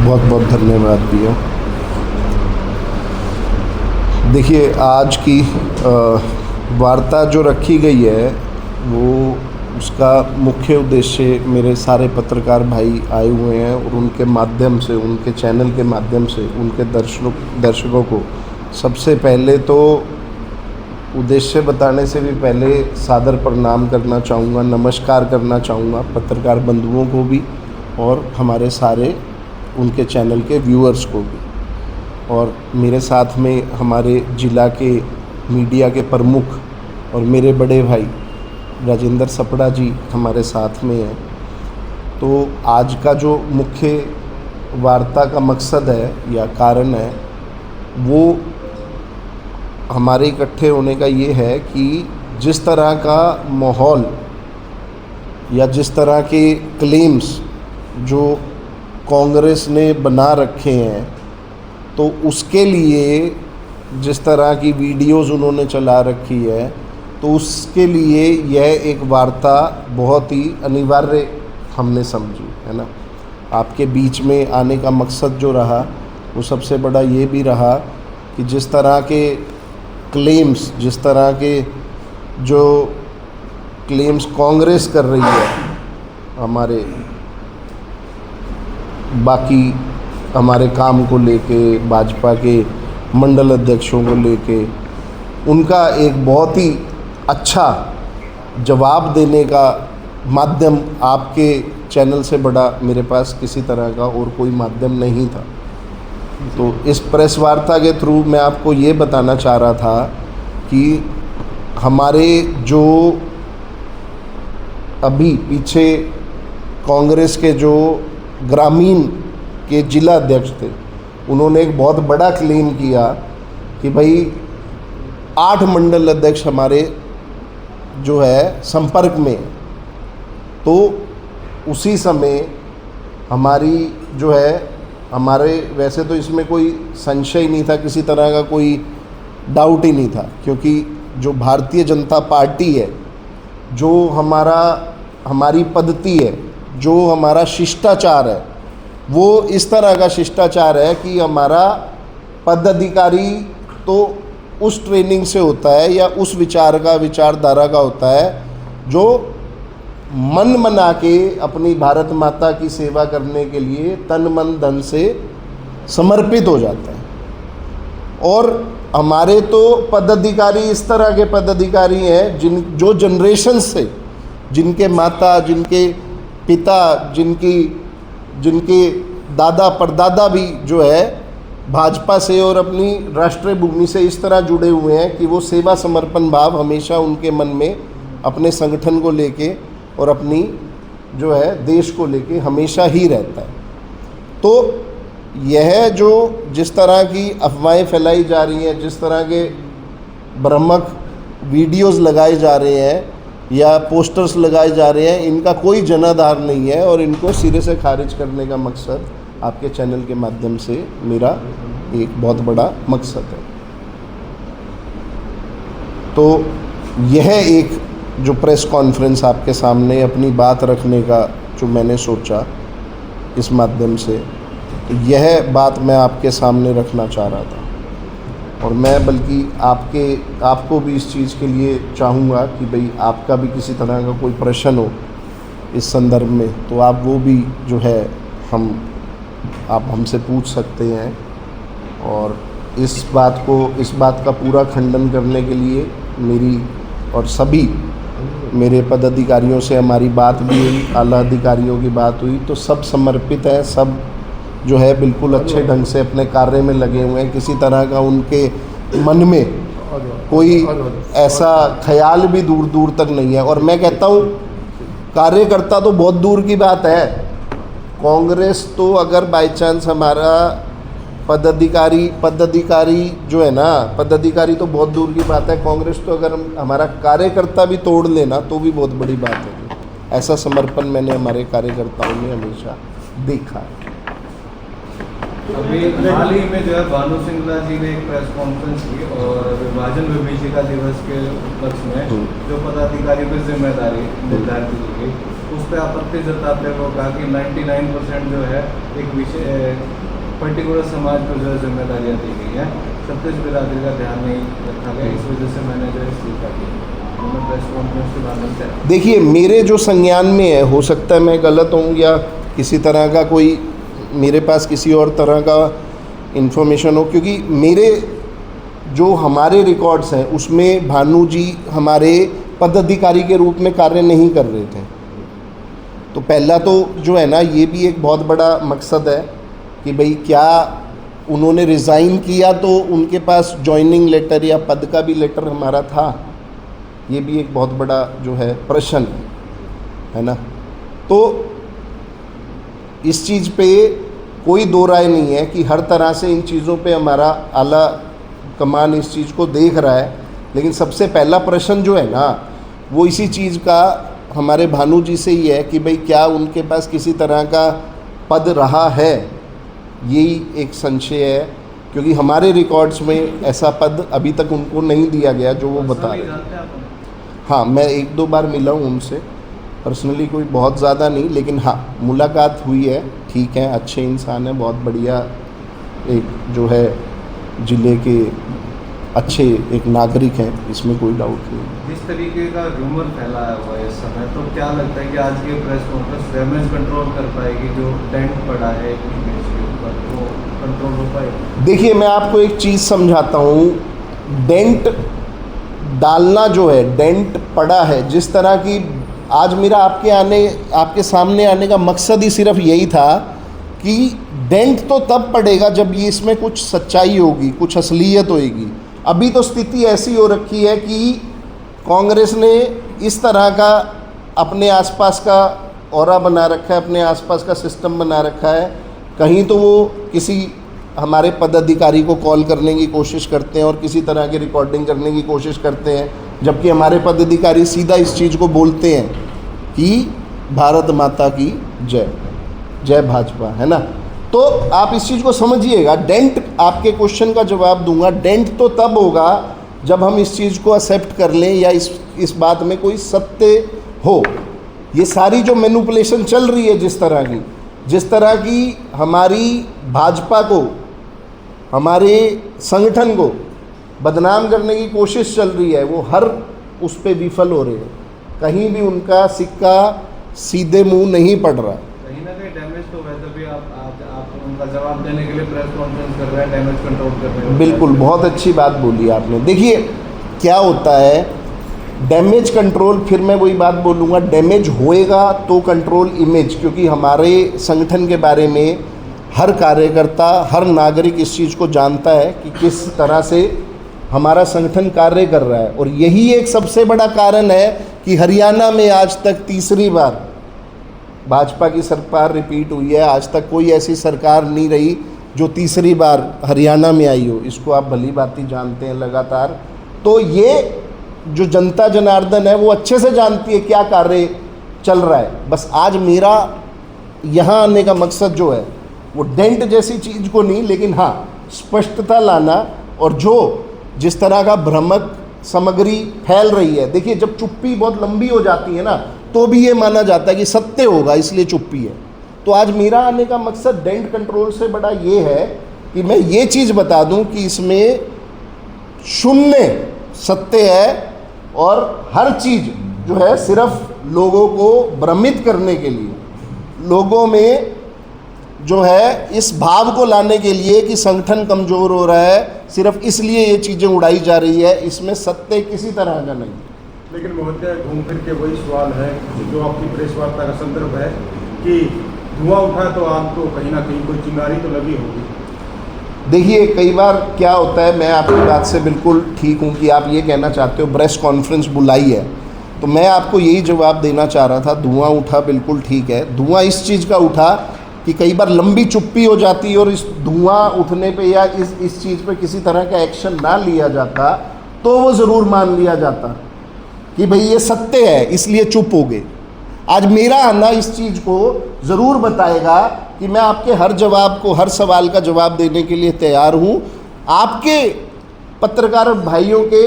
बहुत बहुत धन्यवाद भैया। देखिए, आज की वार्ता जो रखी गई है वो उसका मुख्य उद्देश्य मेरे सारे पत्रकार भाई आए हुए हैं और उनके माध्यम से, उनके चैनल के माध्यम से उनके दर्शकों को सबसे पहले तो उद्देश्य बताने से भी पहले सादर प्रणाम करना चाहूँगा, नमस्कार करना चाहूँगा पत्रकार बंधुओं को भी और हमारे सारे उनके चैनल के व्यूअर्स को भी। और मेरे साथ में हमारे ज़िला के मीडिया के प्रमुख और मेरे बड़े भाई राजेंद्र सपड़ा जी हमारे साथ में हैं। तो आज का जो मुख्य वार्ता का मकसद है या कारण है वो हमारे इकट्ठे होने का ये है कि जिस तरह का माहौल या जिस तरह के क्लेम्स जो कांग्रेस ने बना रखे हैं, तो उसके लिए जिस तरह की वीडियोस उन्होंने चला रखी है, तो उसके लिए यह एक वार्ता बहुत ही अनिवार्य हमने समझी, है ना। आपके बीच में आने का मकसद जो रहा वो सबसे बड़ा ये भी रहा कि जिस तरह के क्लेम्स, जिस तरह के जो क्लेम्स कांग्रेस कर रही है हमारे बाकी हमारे काम को लेके, भाजपा के मंडल अध्यक्षों को लेके, उनका एक बहुत ही अच्छा जवाब देने का माध्यम आपके चैनल से बड़ा मेरे पास किसी तरह का और कोई माध्यम नहीं था। तो इस प्रेस वार्ता के थ्रू मैं आपको ये बताना चाह रहा था कि हमारे जो अभी पीछे कांग्रेस के जो ग्रामीण के जिला अध्यक्ष थे, उन्होंने एक बहुत बड़ा क्लेम किया कि भाई 8 मंडल अध्यक्ष हमारे जो है संपर्क में। तो उसी समय हमारी जो है हमारे, वैसे तो इसमें कोई संशय नहीं था, किसी तरह का कोई डाउट ही नहीं था, क्योंकि जो भारतीय जनता पार्टी है, जो हमारी पद्धति है, जो हमारा शिष्टाचार है, वो इस तरह का शिष्टाचार है कि हमारा पदाधिकारी तो उस ट्रेनिंग से होता है या उस विचारधारा का होता है जो मन बना के अपनी भारत माता की सेवा करने के लिए तन मन धन से समर्पित हो जाता है। और हमारे तो पदाधिकारी इस तरह के पदाधिकारी हैं जो जनरेशन से, जिनके माता, जिनके पिता, जिनके दादा परदादा भी जो है भाजपा से और अपनी राष्ट्रीय भूमि से इस तरह जुड़े हुए हैं कि वो सेवा समर्पण भाव हमेशा उनके मन में अपने संगठन को लेके और अपनी जो है देश को लेके हमेशा ही रहता है। तो यह जो जिस तरह की अफवाहें फैलाई जा रही हैं, जिस तरह के भ्रामक वीडियोस लगाए जा रहे हैं या पोस्टर्स लगाए जा रहे हैं, इनका कोई जनाधार नहीं है और इनको सिरे से खारिज करने का मकसद आपके चैनल के माध्यम से मेरा एक बहुत बड़ा मकसद है। तो यह एक जो प्रेस कॉन्फ्रेंस आपके सामने अपनी बात रखने का जो मैंने सोचा इस माध्यम से, तो यह बात मैं आपके सामने रखना चाह रहा था। और मैं बल्कि आपको भी इस चीज़ के लिए चाहूँगा कि भाई आपका भी किसी तरह का कोई प्रश्न हो इस संदर्भ में, तो आप वो भी जो है आप हमसे पूछ सकते हैं। और इस बात का पूरा खंडन करने के लिए मेरी और सभी मेरे पदाधिकारियों से हमारी बात भी हुई, आला अधिकारियों की बात हुई, तो सब समर्पित है, सब जो है बिल्कुल अच्छे ढंग से अपने कार्य में लगे हुए हैं। किसी तरह का उनके मन में कोई ऐसा ख्याल भी दूर दूर तक नहीं है। और मैं कहता हूँ कार्यकर्ता तो बहुत दूर की बात है, कांग्रेस तो अगर बाय चांस हमारा पदाधिकारी जो है ना, पदाधिकारी तो बहुत दूर की बात है, कांग्रेस तो अगर हमारा कार्यकर्ता भी तोड़ लेना तो भी बहुत बड़ी बात है। ऐसा समर्पण मैंने हमारे कार्यकर्ताओं में हमेशा देखा है। अभी हाल ही में जो है भानु सिंगला जी ने एक प्रेस कॉन्फ्रेंस की और विभाजन विभीषिका दिवस के उपलक्ष्य में जो पदाधिकारी पर जिम्मेदारी निर्धारित की गई उस पर आपत्ति जताते हुए कहा कि 99% जो है एक विषय पर्टिकुलर समाज को जो है जिम्मेदारियाँ दी गई हैं, छत्तीस बिरादरी का ध्यान नहीं रखा गया, इस वजह से मैंने जो है इस्तीफा किया। मैं प्रेस कॉन्फ्रेंस के माध्यम से देखिए, मेरे जो संज्ञान में है, हो सकता है मैं गलत हूँ या किसी तरह का कोई मेरे पास किसी और तरह का इन्फॉर्मेशन हो, क्योंकि मेरे जो हमारे रिकॉर्ड्स हैं उसमें भानु जी हमारे पदाधिकारी के रूप में कार्य नहीं कर रहे थे। तो पहला तो जो है ना, ये भी एक बहुत बड़ा मकसद है कि भाई क्या उन्होंने रिज़ाइन किया तो उनके पास जॉइनिंग लेटर या पद का भी लेटर हमारा था, ये भी एक बहुत बड़ा जो है प्रश्न है ना। तो इस चीज़ पे कोई दो राय नहीं है कि हर तरह से इन चीज़ों पे हमारा आला कमान इस चीज़ को देख रहा है, लेकिन सबसे पहला प्रश्न जो है ना वो इसी चीज़ का हमारे भानु जी से ही है कि भाई क्या उनके पास किसी तरह का पद रहा है, यही एक संशय है, क्योंकि हमारे रिकॉर्ड्स में ऐसा पद अभी तक उनको नहीं दिया गया जो वो बता रहे हैं। हाँ, मैं एक दो बार मिला हूँ उनसे पर्सनली, कोई बहुत ज़्यादा नहीं, लेकिन हाँ मुलाकात हुई है, ठीक है, अच्छे इंसान है, बहुत बढ़िया एक जो है ज़िले के अच्छे एक नागरिक हैं, इसमें कोई डाउट नहीं। जिस तरीके का रूमर फैलाया हुआ है इस समय, तो क्या लगता है कि आज की प्रेस कॉन्फ्रेंस डैमेज कंट्रोल कर पाएगी? जो डेंट पड़ा है इमेज के ऊपर, वो कंट्रोल हो पाएगा? देखिए, मैं आपको एक चीज़ समझाता हूँ, डेंट डालना जो है, डेंट पड़ा है, जिस तरह की आज मेरा आपके सामने आने का मकसद ही सिर्फ यही था कि डेंट तो तब पड़ेगा जब ये इसमें कुछ सच्चाई होगी, कुछ असलियत होएगी। अभी तो स्थिति ऐसी हो रखी है कि कांग्रेस ने इस तरह का अपने आसपास का ऑरा बना रखा है, अपने आसपास का सिस्टम बना रखा है। कहीं तो वो किसी हमारे पदाधिकारी को कॉल करने की कोशिश करते हैं और किसी तरह की रिकॉर्डिंग करने की कोशिश करते हैं, जबकि हमारे पदाधिकारी सीधा इस चीज़ को बोलते हैं कि भारत माता की जय, जय भाजपा, है ना। तो आप इस चीज़ को समझिएगा, डेंट, आपके क्वेश्चन का जवाब दूंगा, डेंट तो तब होगा जब हम इस चीज़ को एक्सेप्ट कर लें या इस बात में कोई सत्य हो। ये सारी जो मैनिपुलेशन चल रही है, जिस तरह की हमारी भाजपा को, हमारे संगठन को बदनाम करने की कोशिश चल रही है, वो हर उस पर विफल हो रहे हैं। कहीं भी उनका सिक्का सीधे मुंह नहीं पड़ रहा। कहीं ना कहीं डैमेज तो वैसे भी आप उनका जवाब देने के लिए प्रेस कॉन्फ्रेंस कर रहे हैं, डैमेज कंट्रोल कर रहे हैं। बिल्कुल, बहुत अच्छी बात बोली आपने। देखिए क्या होता है डैमेज कंट्रोल, फिर मैं वही बात बोलूँगा, डैमेज होएगा तो कंट्रोल इमेज, क्योंकि हमारे संगठन के बारे में हर कार्यकर्ता, हर नागरिक इस चीज़ को जानता है कि किस तरह से हमारा संगठन कार्य कर रहा है। और यही एक सबसे बड़ा कारण है कि हरियाणा में आज तक तीसरी बार भाजपा की सरकार रिपीट हुई है। आज तक कोई ऐसी सरकार नहीं रही जो तीसरी बार हरियाणा में आई हो, इसको आप भली भांति जानते हैं लगातार। तो ये जो जनता जनार्दन है वो अच्छे से जानती है क्या कार्य चल रहा है। बस आज मेरा यहाँ आने का मकसद जो है वो डेंट जैसी चीज़ को नहीं, लेकिन हाँ स्पष्टता लाना, और जो जिस तरह का भ्रामक सामग्री फैल रही है। देखिए, जब चुप्पी बहुत लंबी हो जाती है ना, तो भी ये माना जाता है कि सत्य होगा, इसलिए चुप्पी है। तो आज मेरा आने का मकसद डेंट कंट्रोल से बड़ा ये है कि मैं ये चीज़ बता दूं कि इसमें शून्य सत्य है और हर चीज़ जो है सिर्फ लोगों को भ्रमित करने के लिए, लोगों में जो है इस भाव को लाने के लिए कि संगठन कमज़ोर हो रहा है, सिर्फ इसलिए ये चीज़ें उड़ाई जा रही है। इसमें सत्य किसी तरह का नहीं। लेकिन महोदय, घूम फिर के वही सवाल है जो आपकी प्रेस वार्ता का संदर्भ है कि धुआं उठा तो आपको कहीं ना कहीं कोई चिंगारी तो लगी होगी। देखिए, कई बार क्या होता है, मैं आपकी बात से बिल्कुल ठीक हूँ कि आप ये कहना चाहते हो प्रेस कॉन्फ्रेंस बुलाई है, तो मैं आपको यही जवाब देना चाह रहा था। धुआं उठा, बिल्कुल ठीक है। धुआं इस चीज़ का उठा कि कई बार लंबी चुप्पी हो जाती है और इस धुआं उठने पे या इस चीज़ पे किसी तरह का एक्शन ना लिया जाता तो वो ज़रूर मान लिया जाता कि भाई ये सत्य है, इसलिए चुप हो गए। आज मेरा आना इस चीज़ को ज़रूर बताएगा कि मैं आपके हर जवाब को, हर सवाल का जवाब देने के लिए तैयार हूँ। आपके पत्रकार भाइयों के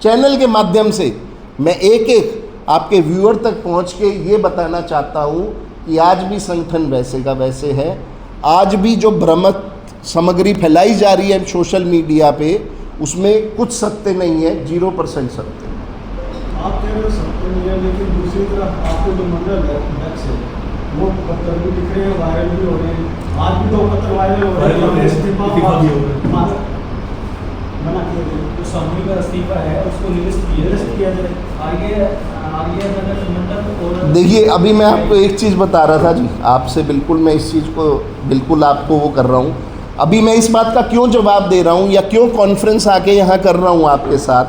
चैनल के माध्यम से मैं एक एक आपके व्यूअर तक पहुंच के ये बताना चाहता हूँ कि आज भी संगठन वैसे का वैसे है। आज भी जो भ्रमत सामग्री फैलाई जा रही है सोशल मीडिया पे, उसमें कुछ सत्य नहीं है, 0% सत्य। आप कह रहे हो सत्य नहीं है, लेकिन दूसरी तरफ आपके जो मंडल है अध्यक्ष है, वो पत्र भी लिख रहे हैं, वायरल भी हो रहे हैं। आज भी 2 पत्र वायरल हो रहे हैं, इस्तीफा मना किया जाए, जो सामूहिक इस्तीफा है उसको निरस्त किया जाए। आगे मंडल और देखिए, अभी मैं आपको एक चीज़ बता रहा था जी, आपसे बिल्कुल मैं इस चीज़ को बिल्कुल आपको वो कर रहा हूँ। अभी मैं इस बात का क्यों जवाब दे रहा हूँ या क्यों कॉन्फ्रेंस आके यहाँ कर रहा हूँ आपके साथ,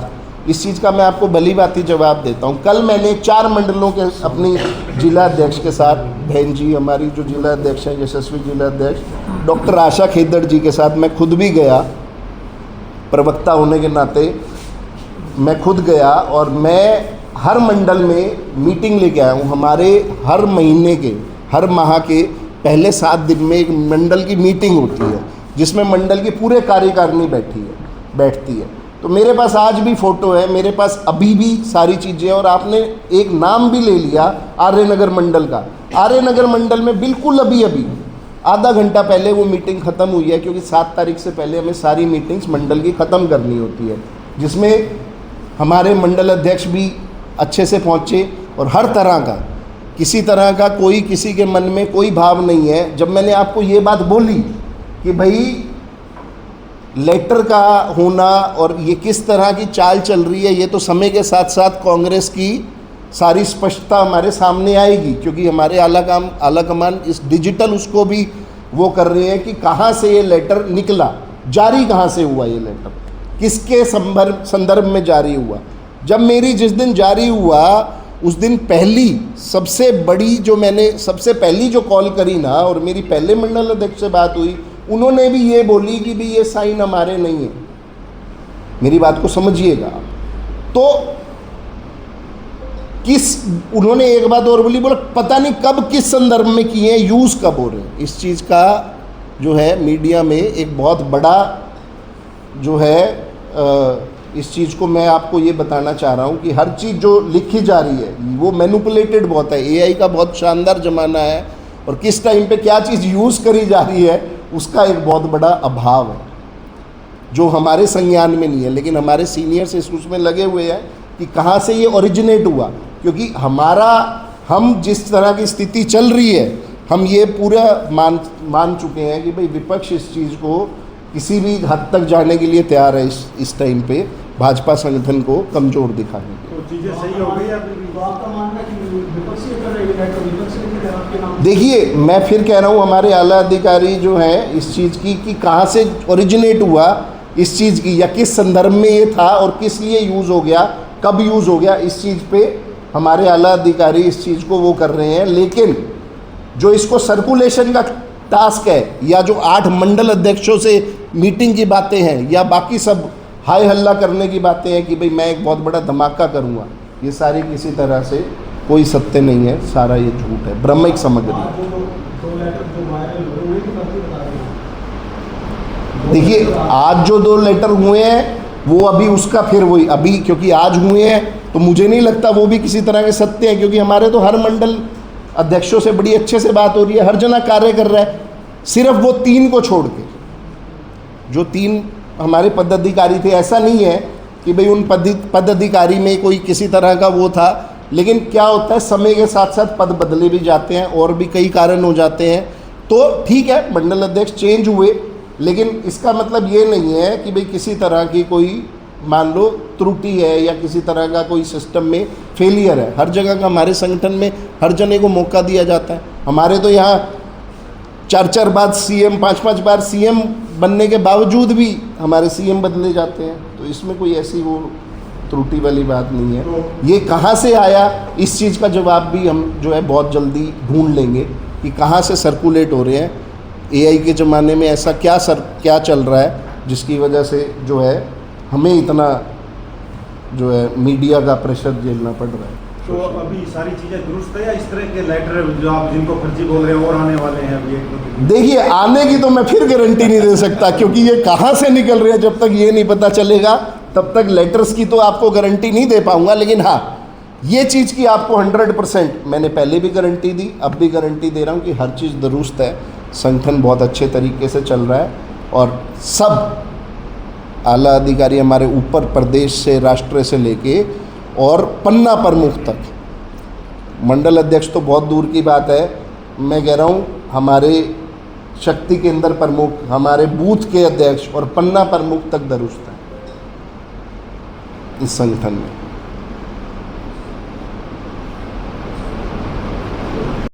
इस चीज़ का मैं आपको भली भांति जवाब देता हूँ। कल मैंने 4 मंडलों के अपनी जिला अध्यक्ष के साथ, बहन जी हमारी जो जिला अध्यक्ष हैं, यशस्वी जिला अध्यक्ष डॉक्टर आशा खेदड़ जी के साथ मैं खुद भी गया, प्रवक्ता होने के नाते मैं खुद गया, और मैं हर मंडल में मीटिंग लेके आया हूँ। हमारे हर महीने के, हर माह के पहले 7 दिन में एक मंडल की मीटिंग होती है, जिसमें मंडल की पूरे कार्यकारिणी बैठती है। तो मेरे पास आज भी फ़ोटो है, मेरे पास अभी भी सारी चीज़ें, और आपने एक नाम भी ले लिया आर्यनगर मंडल का। आर्यनगर मंडल में बिल्कुल अभी आधा घंटा पहले वो मीटिंग ख़त्म हुई है, क्योंकि 7 तारीख से पहले हमें सारी मीटिंग्स मंडल की ख़त्म करनी होती है, जिसमें हमारे मंडल अध्यक्ष भी अच्छे से पहुँचे, और हर तरह का किसी तरह का कोई किसी के मन में कोई भाव नहीं है। जब मैंने आपको ये बात बोली कि भाई लेटर का होना और ये किस तरह की चाल चल रही है, ये तो समय के साथ साथ कांग्रेस की सारी स्पष्टता हमारे सामने आएगी, क्योंकि हमारे आला कमान इस डिजिटल उसको भी वो कर रहे हैं कि कहाँ से ये लेटर निकला, जारी कहाँ से हुआ, ये लेटर किसके संदर्भ में जारी हुआ। जब मेरी जिस दिन जारी हुआ उस दिन सबसे पहली जो कॉल करी ना, और मेरी पहले मंडल अध्यक्ष से बात हुई, उन्होंने भी ये बोली कि भी ये साइन हमारे नहीं है। मेरी बात को समझिएगा। तो उन्होंने एक बात और बोली, बोला पता नहीं कब किस संदर्भ में किए हैं, यूज़ कब हो रहे हैं। इस चीज़ का जो है मीडिया में एक बहुत बड़ा जो है इस चीज़ को मैं आपको ये बताना चाह रहा हूँ कि हर चीज़ जो लिखी जा रही है वो मैनिपुलेटेड बहुत है। एआई का बहुत शानदार ज़माना है, और किस टाइम पे क्या चीज़ यूज़ करी जा रही है उसका एक बहुत बड़ा अभाव है, जो हमारे संज्ञान में नहीं है। लेकिन हमारे सीनियर्स उसमें लगे हुए हैं कि कहाँ से ये ओरिजिनेट हुआ, क्योंकि हम जिस तरह की स्थिति चल रही है, हम ये पूरा मान चुके हैं कि भाई विपक्ष इस चीज़ को किसी भी हद तक जाने के लिए तैयार है इस टाइम पे भाजपा संगठन को कमज़ोर दिखाने के। तो चीज़ें सही हो गई तो आपका मानना है कि विपक्ष ये कर रही है, तो विपक्ष ने आपके नाम। देखिए, मैं फिर कह रहा हूँ, हमारे आला अधिकारी जो हैं इस चीज़ की कि कहाँ से ओरिजिनेट हुआ इस चीज़ की, या किस संदर्भ में ये था और किस लिए यूज़ हो गया, कब यूज़ हो गया, इस चीज़ पे हमारे आला अधिकारी इस चीज़ को वो कर रहे हैं। लेकिन जो इसको सर्कुलेशन का टास्क है, या जो 8 मंडल अध्यक्षों से मीटिंग की बातें हैं, या बाकी सब हाय हल्ला करने की बातें हैं कि भाई मैं एक बहुत बड़ा धमाका करूँगा, ये सारी किसी तरह से कोई सत्य नहीं है, सारा ये झूठ है, भ्रमिक सामग्री। देखिए, आज जो 2 लेटर हुए हैं वो अभी उसका फिर वही, अभी क्योंकि आज हुए हैं तो मुझे नहीं लगता वो भी किसी तरह के सत्य हैं, क्योंकि हमारे तो हर मंडल अध्यक्षों से बड़ी अच्छे से बात हो रही है, हर जना कार्य कर रहा है। सिर्फ वो 3 को छोड़ के, जो 3 हमारे पदाधिकारी थे, ऐसा नहीं है कि भाई उन पदाधिकारी में कोई किसी तरह का वो था, लेकिन क्या होता है समय के साथ साथ पद बदले भी जाते हैं और भी कई कारण हो जाते हैं। तो ठीक है, मंडल अध्यक्ष चेंज हुए, लेकिन इसका मतलब ये नहीं है कि भाई किसी तरह की कोई मान लो त्रुटि है या किसी तरह का कोई सिस्टम में फेलियर है। हर जगह का हमारे संगठन में हर जने को मौका दिया जाता है। हमारे तो यहाँ 4 बार सीएम, 5 बार सीएम बनने के बावजूद भी हमारे सीएम बदले जाते हैं, तो इसमें कोई ऐसी वो त्रुटि वाली बात नहीं है। ये कहाँ से आया, इस चीज़ का जवाब भी हम जो है बहुत जल्दी ढूंढ लेंगे कि कहाँ से सर्कुलेट हो रहे हैं। एआई के ज़माने में ऐसा क्या चल रहा है जिसकी वजह से जो है हमें इतना जो है मीडिया का प्रेशर झेलना पड़ रहा है। तो अभी सारी चीज़ें दुरुस्त है, या इस तरह के लेटर जो आप जिनको फर्जी बोल रहे हैं और आने वाले हैं अभी? देखिए, आने की तो मैं फिर गारंटी नहीं दे सकता, क्योंकि ये कहाँ से निकल रहे हैं जब तक ये नहीं पता चलेगा तब तक लेटर्स की तो आपको गारंटी नहीं दे पाऊंगा। लेकिन हाँ, ये चीज़ की आपको 100% मैंने पहले भी गारंटी दी, अब भी गारंटी दे रहा हूँ कि हर चीज़ दुरुस्त है, संगठन बहुत अच्छे तरीके से चल रहा है और सब आला अधिकारी हमारे ऊपर प्रदेश से, राष्ट्र से लेके और पन्ना प्रमुख तक, मंडल अध्यक्ष तो बहुत दूर की बात है, मैं कह रहा हूँ हमारे शक्ति केंद्र प्रमुख, हमारे बूथ के अध्यक्ष और पन्ना प्रमुख तक दुरुस्त है इस संगठन में।